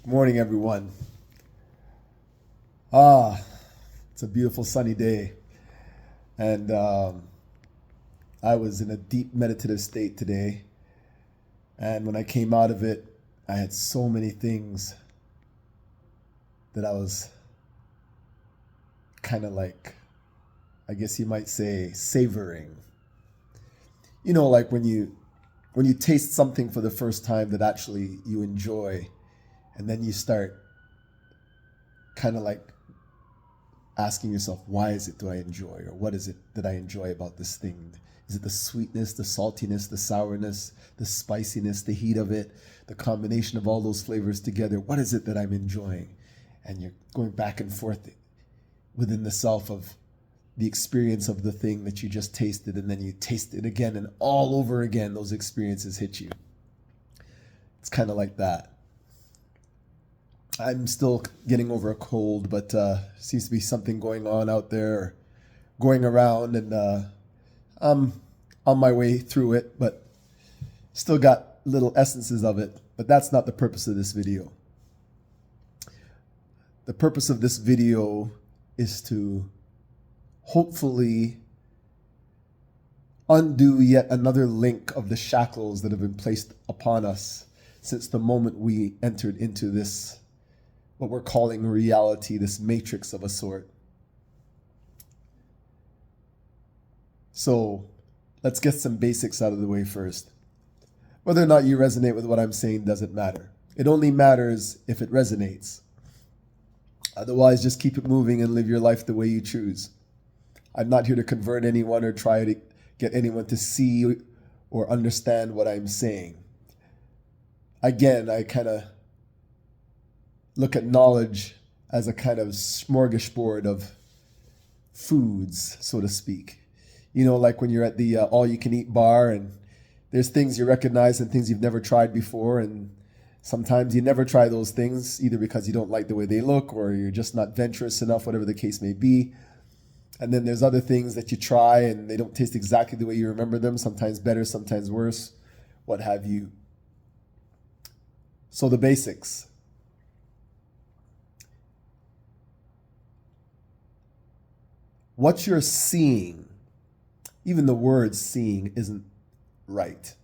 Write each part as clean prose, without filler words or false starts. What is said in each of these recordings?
Good morning, everyone. Ah, it's a beautiful sunny day, and I was in a deep meditative state today. And when I came out of it, I had so many things that I was kind of like, I guess you might say, savoring. Like when you taste something for the first time that actually you enjoy, and then you start kind of like asking yourself, why is it do I enjoy, or what is it that I enjoy about this thing? Is it the sweetness, the saltiness, the sourness, the spiciness, the heat of it, the combination of all those flavors together? What is it that I'm enjoying? And you're going back and forth within the self of the experience of the thing that you just tasted, and then you taste it again, and all over again, those experiences hit you. It's kind of like that. I'm still getting over a cold, but seems to be something going on out there, going around, and I'm on my way through it, but still got little essences of it. But that's not the purpose of this video. The purpose of this video is to hopefully undo yet another link of the shackles that have been placed upon us since the moment we entered into this, what we're calling reality, this matrix of a sort. So let's get some basics out of the way first. Whether or not you resonate with what I'm saying doesn't matter. It only matters if it resonates. Otherwise, just keep it moving and live your life the way you choose. I'm not here to convert anyone or try to get anyone to see or understand what I'm saying. Again, I kind of look at knowledge as a kind of smorgasbord of foods, so to speak. Like when you're at the all-you-can-eat bar, and there's things you recognize and things you've never tried before, and sometimes you never try those things, either because you don't like the way they look or you're just not venturous enough, whatever the case may be. And then there's other things that you try and they don't taste exactly the way you remember them, sometimes better, sometimes worse, what have you. So the basics. What you're seeing, even the word seeing isn't right.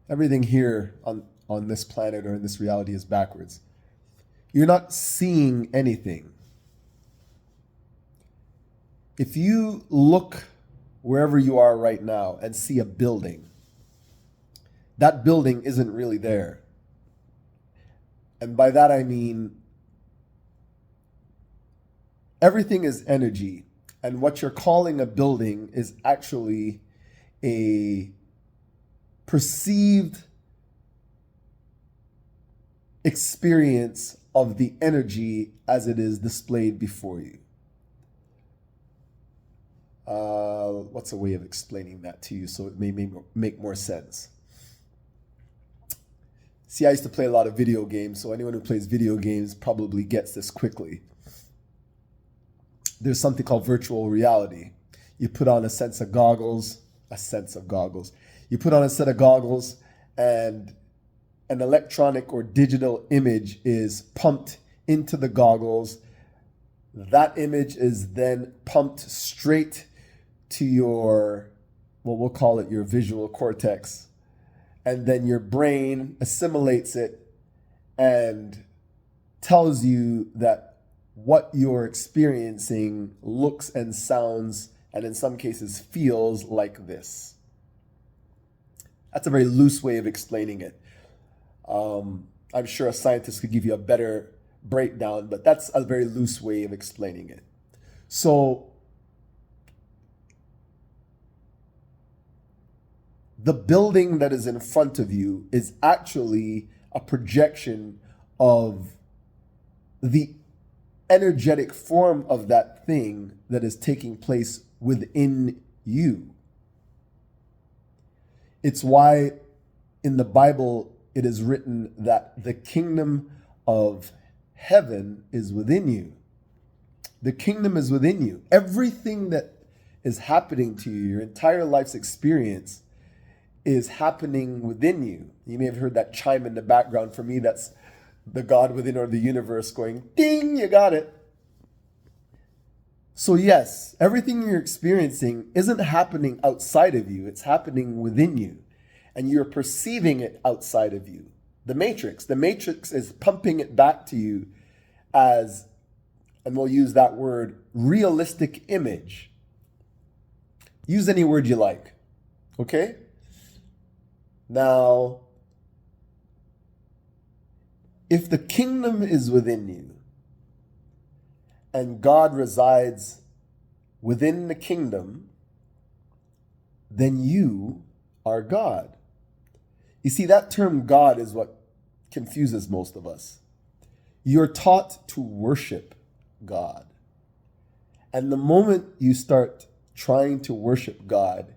Everything here on this planet or in this reality is backwards. You're not seeing anything. If you look wherever you are right now and see a building, that building isn't really there. And by that I mean everything is energy. And what you're calling a building is actually a perceived experience of the energy as it is displayed before you. What's a way of explaining that to you so it may make more sense? See, I used to play a lot of video games, so anyone who plays video games probably gets this quickly. There's something called virtual reality. You put on a sense of goggles. You put on a set of goggles, and an electronic or digital image is pumped into the goggles. That image is then pumped straight to your, well, we'll call it your visual cortex. And then your brain assimilates it and tells you that what you're experiencing looks and sounds, and in some cases feels like this. That's a very loose way of explaining it. I'm sure a scientist could give you a better breakdown, but that's a very loose way of explaining it. So the building that is in front of you is actually a projection of the energetic form of that thing that is taking place within you. It's why in the Bible it is written that the kingdom of heaven is within you. The kingdom is within you. Everything that is happening to you, your entire life's experience, is happening within you. You may have heard that chime in the background. For me, that's the God within or the universe going, ding, you got it. So yes, everything you're experiencing isn't happening outside of you, it's happening within you. And you're perceiving it outside of you. The Matrix is pumping it back to you as, and we'll use that word, realistic image. Use any word you like, okay? Now, if the kingdom is within you and God resides within the kingdom, then you are God. You see, that term God is what confuses most of us. You're taught to worship God. And the moment you start trying to worship God,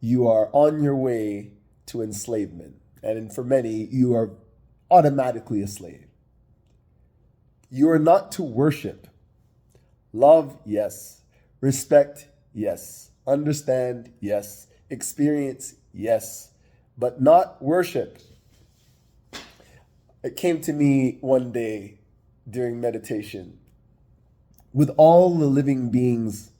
you are on your way to enslavement. And for many, you are automatically a slave. You are not to worship. Love, yes. Respect, yes. Understand, yes. Experience, yes. But not worship. It came to me one day during meditation. With all the living beings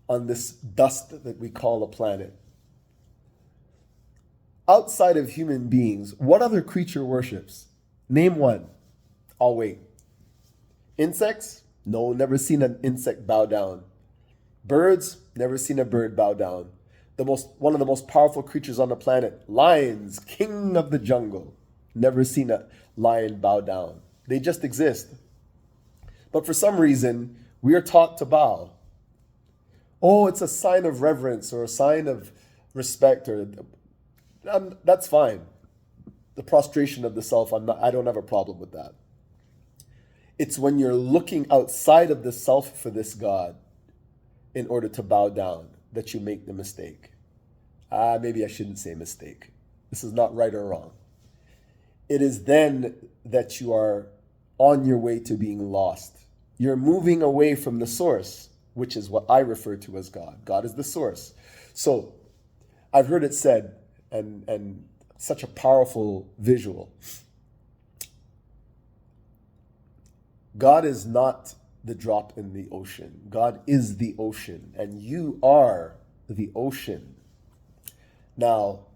on this dust that we call a planet, outside of human beings, what other creature worships? Name one. I'll wait. Insects? No, never seen an insect bow down. Birds? Never seen a bird bow down. One of the most powerful creatures on the planet, lions, king of the jungle. Never seen a lion bow down. They just exist. But for some reason, we are taught to bow. Oh, it's a sign of reverence or a sign of respect, or that's fine. The prostration of the self, I don't have a problem with that. It's when you're looking outside of the self for this God in order to bow down that you make the mistake. Maybe I shouldn't say mistake. This is not right or wrong. It is then that you are on your way to being lost. You're moving away from the source, which is what I refer to as God. God is the source. So I've heard it said, and such a powerful visual. God is not the drop in the ocean. God is the ocean, and you are the ocean. Now,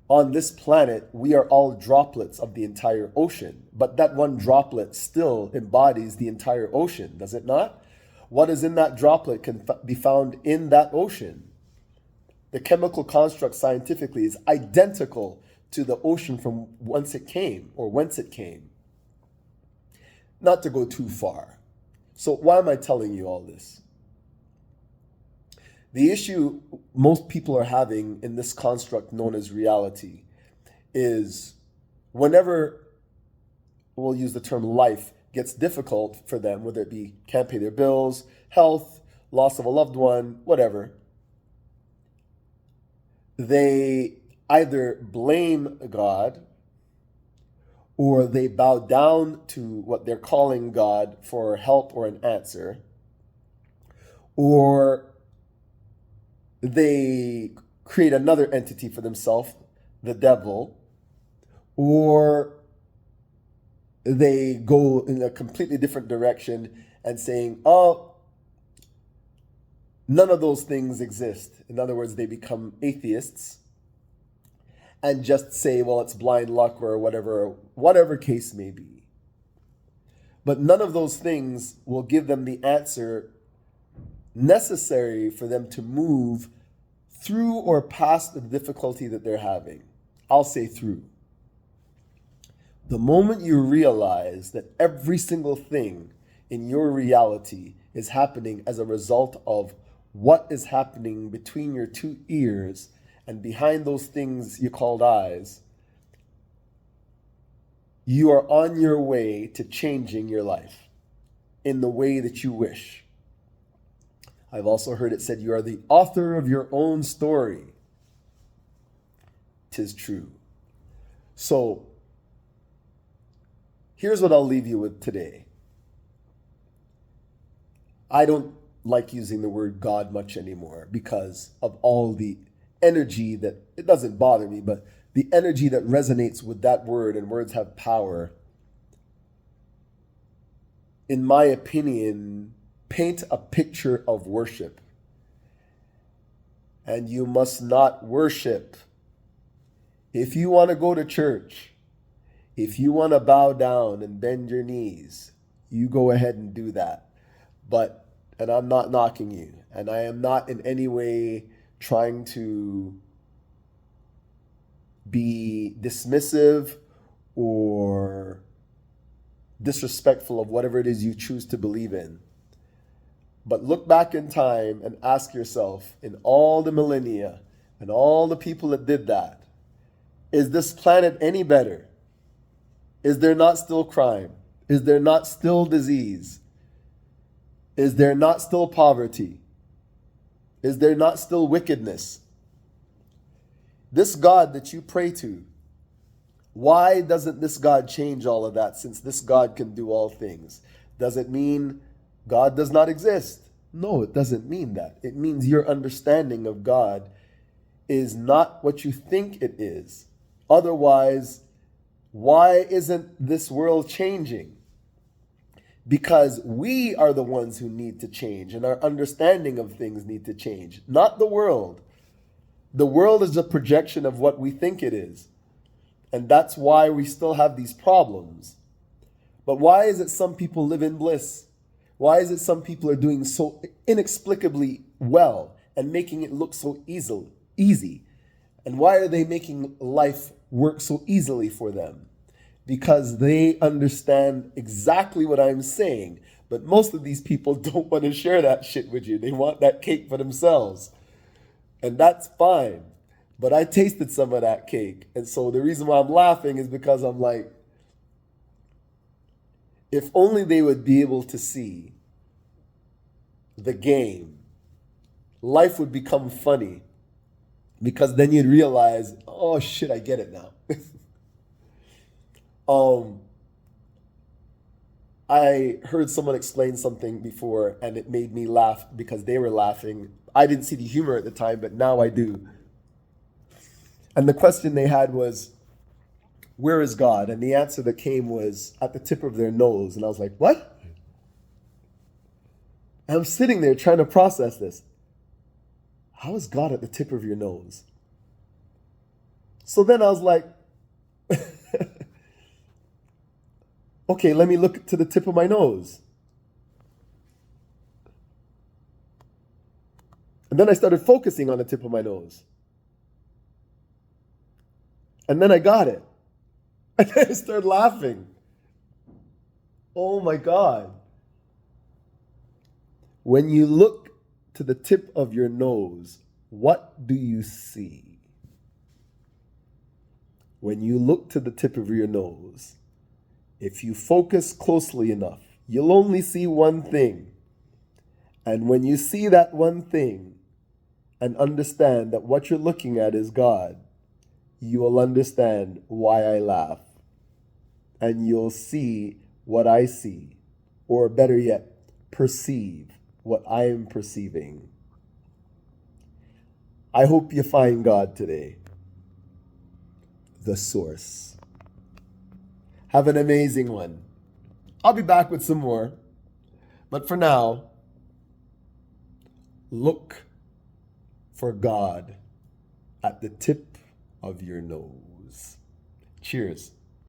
on this planet, we are all droplets of the entire ocean, but that one droplet still embodies the entire ocean, does it not? What is in that droplet can be found in that ocean. The chemical construct scientifically is identical to the ocean from whence it came. Not to go too far. So why am I telling you all this? The issue most people are having in this construct known as reality is whenever, we'll use the term life, gets difficult for them, whether it be can't pay their bills, health, loss of a loved one, whatever, they either blame God or they bow down to what they're calling God for help or an answer, or they create another entity for themselves, the devil, or they go in a completely different direction and saying, oh, none of those things exist. In other words, they become atheists and just say, well, it's blind luck or whatever case may be. But none of those things will give them the answer necessary for them to move through or past the difficulty that they're having. I'll say through. The moment you realize that every single thing in your reality is happening as a result of what is happening between your two ears and behind those things you called eyes, you are on your way to changing your life in the way that you wish. I've also heard it said you are the author of your own story. 'Tis true. So, here's what I'll leave you with today. I don't like using the word God much anymore because of all the energy that, it doesn't bother me, but the energy that resonates with that word, and words have power, in my opinion, paint a picture of worship. And you must not worship. If you want to go to church, if you want to bow down and bend your knees, you go ahead and do that. But, and I'm not knocking you, and I am not in any way trying to be dismissive or disrespectful of whatever it is you choose to believe in. But look back in time and ask yourself, in all the millennia and all the people that did that, is this planet any better? Is there not still crime? Is there not still disease? Is there not still poverty? Is there not still wickedness? This God that you pray to, why doesn't this God change all of that, since this God can do all things? Does it mean God does not exist? No, it doesn't mean that. It means your understanding of God is not what you think it is. Otherwise, why isn't this world changing? Because we are the ones who need to change, and our understanding of things need to change, not the world. The world is a projection of what we think it is. And that's why we still have these problems. But why is it some people live in bliss? Why is it some people are doing so inexplicably well and making it look so easy? And why are they making life work so easily for them? Because they understand exactly what I'm saying. But most of these people don't want to share that shit with you. They want that cake for themselves. And that's fine. But I tasted some of that cake. And so the reason why I'm laughing is because I'm like, if only they would be able to see the game, life would become funny. Because then you'd realize, oh shit, I get it now. I heard someone explain something before and it made me laugh because they were laughing. I didn't see the humor at the time, but now I do. And the question they had was, where is God? And the answer that came was at the tip of their nose. And I was like, what? And I'm sitting there trying to process this. How is God at the tip of your nose? So then I was like, okay, let me look to the tip of my nose. And then I started focusing on the tip of my nose. And then I got it. And then I started laughing. Oh my God. When you look to the tip of your nose, what do you see? When you look to the tip of your nose, if you focus closely enough, you'll only see one thing. And when you see that one thing and understand that what you're looking at is God, you will understand why I laugh. And you'll see what I see, or better yet, perceive what I am perceiving. I hope you find God today, the source. Have an amazing one. I'll be back with some more. But for now, look for God at the tip of your nose. Cheers.